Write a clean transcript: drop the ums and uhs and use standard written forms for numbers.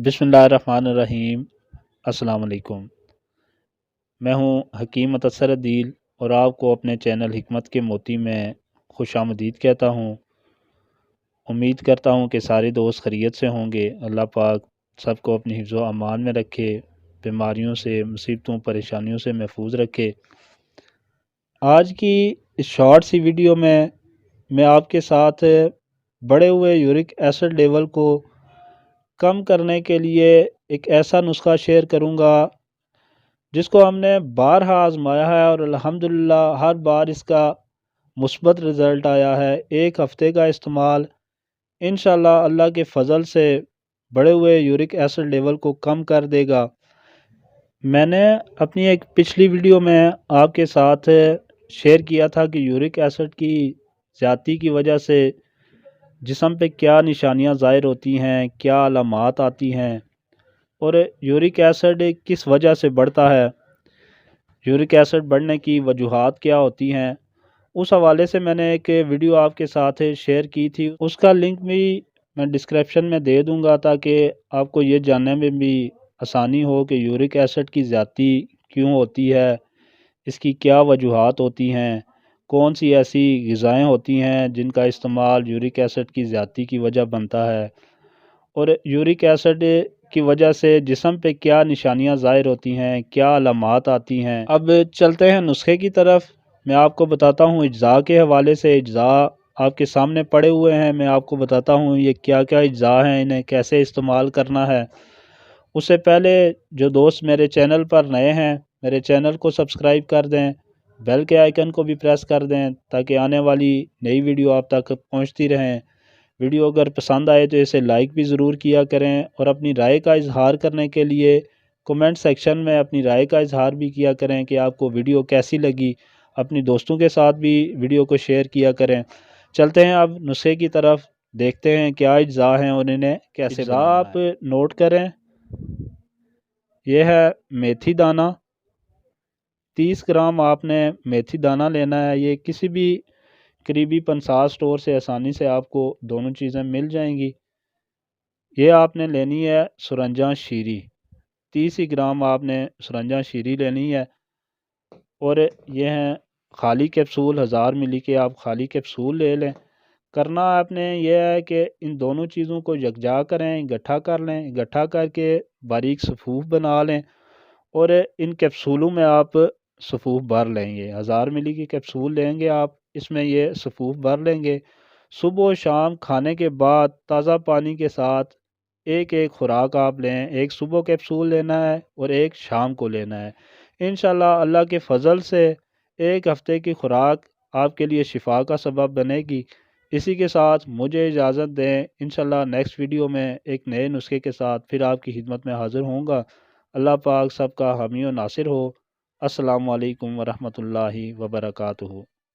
बिस्मिल्लाहिर्रहमानिर्रहीम। अस्सलाम वालेकुम। मैं हूँ हकीम मुतस्सर अदील और आपको अपने चैनल हिकमत के मोती में खुशामदीद कहता हूँ। उम्मीद करता हूँ कि सारे दोस्त खैरियत से होंगे। अल्लाह पाक सबको अपनी हिफ्ज़ व अमान में रखे, बीमारियों से, मुसीबतों, परेशानियों से महफूज रखे। आज की इस शॉर्ट सी वीडियो में मैं आपके साथ बढ़े हुए यूरिक एसिड लेवल को कम करने के लिए एक ऐसा नुस्खा शेयर करूंगा जिसको हमने बारहा आजमाया है और अल्हम्दुलिल्लाह हर बार इसका मुस्बत रिज़ल्ट आया है। एक हफ़्ते का इस्तेमाल इंशाल्लाह अल्लाह के फ़ज़ल से बढ़े हुए यूरिक एसिड लेवल को कम कर देगा। मैंने अपनी एक पिछली वीडियो में आपके साथ शेयर किया था कि यूरिक एसिड की ज़्यादती की वजह से जिस्म पे क्या निशानियां ज़ाहिर होती हैं, क्या अलामात आती हैं और यूरिक एसिड किस वजह से बढ़ता है, यूरिक एसिड बढ़ने की वजूहात क्या होती हैं। उस हवाले से मैंने एक वीडियो आपके साथ शेयर की थी, उसका लिंक भी मैं डिस्क्रिप्शन में दे दूंगा ताकि आपको ये जानने में भी आसानी हो कि यूरिक एसिड की ज़्यादती क्यों होती है, इसकी क्या वजूहात होती हैं, कौन सी ऐसी ग़िज़ाएँ होती हैं जिनका इस्तेमाल यूरिक एसिड की ज़्यादती की वजह बनता है और यूरिक एसिड की वजह से जिस्म पे क्या निशानियां ज़ाहिर होती हैं, क्या अलामात आती हैं। अब चलते हैं नुस्खे की तरफ। मैं आपको बताता हूँ अज्जा के हवाले से। अज्जा आपके सामने पड़े हुए हैं, मैं आपको बताता हूँ ये क्या क्या अज्जा हैं, इन्हें कैसे इस्तेमाल करना है। उससे पहले जो दोस्त मेरे चैनल पर नए हैं, मेरे चैनल को सब्सक्राइब कर दें, बेल के आइकन को भी प्रेस कर दें ताकि आने वाली नई वीडियो आप तक पहुँचती रहें। वीडियो अगर पसंद आए तो इसे लाइक भी ज़रूर किया करें और अपनी राय का इजहार करने के लिए कमेंट सेक्शन में अपनी राय का इजहार भी किया करें कि आपको वीडियो कैसी लगी। अपनी दोस्तों के साथ भी वीडियो को शेयर किया करें। चलते हैं अब नुस्खे की तरफ, देखते हैं क्या अज्जा हैं और इन्हें कैसे बनाना है। आप नोट करें, यह है मेथी दाना। 30 ग्राम आपने मेथी दाना लेना है। ये किसी भी करीबी पंसार स्टोर से आसानी से आपको दोनों चीज़ें मिल जाएंगी। ये आपने लेनी है सुरंजा शीरी। 30 ही ग्राम आपने सुरंजा शीरी लेनी है और ये हैं खाली कैप्सूल। 1000 मिली के आप खाली कैप्सूल ले लें। करना आपने यह है कि इन दोनों चीज़ों को यकजा करें, इकट्ठा कर लें। इकट्ठा करके बारीक सफ़ूफ बना लें और इन कैप्सूलों में आप सफ़ूफ भर लेंगे। 1000 मिली की कैप्सूल लेंगे आप, इसमें ये सफ़ूफ भर लेंगे। सुबह और शाम खाने के बाद ताज़ा पानी के साथ एक एक खुराक आप लें। एक सुबह कैप्सूल लेना है और एक शाम को लेना है। इंशाल्लाह अल्लाह के फ़ज़ल से एक हफ़्ते की खुराक आपके लिए शिफा का सबब बनेगी। इसी के साथ मुझे इजाज़त दें। इंशाल्लाह नेक्स्ट वीडियो में एक नए नुस्खे के साथ फिर आपकी खिदमत में हाज़िर होऊंगा। अल्लाह पाक सबका हामी और नासिर हो। अस्सलामु अलैकुम वरहमतुल्लाहि वबरकातुहू।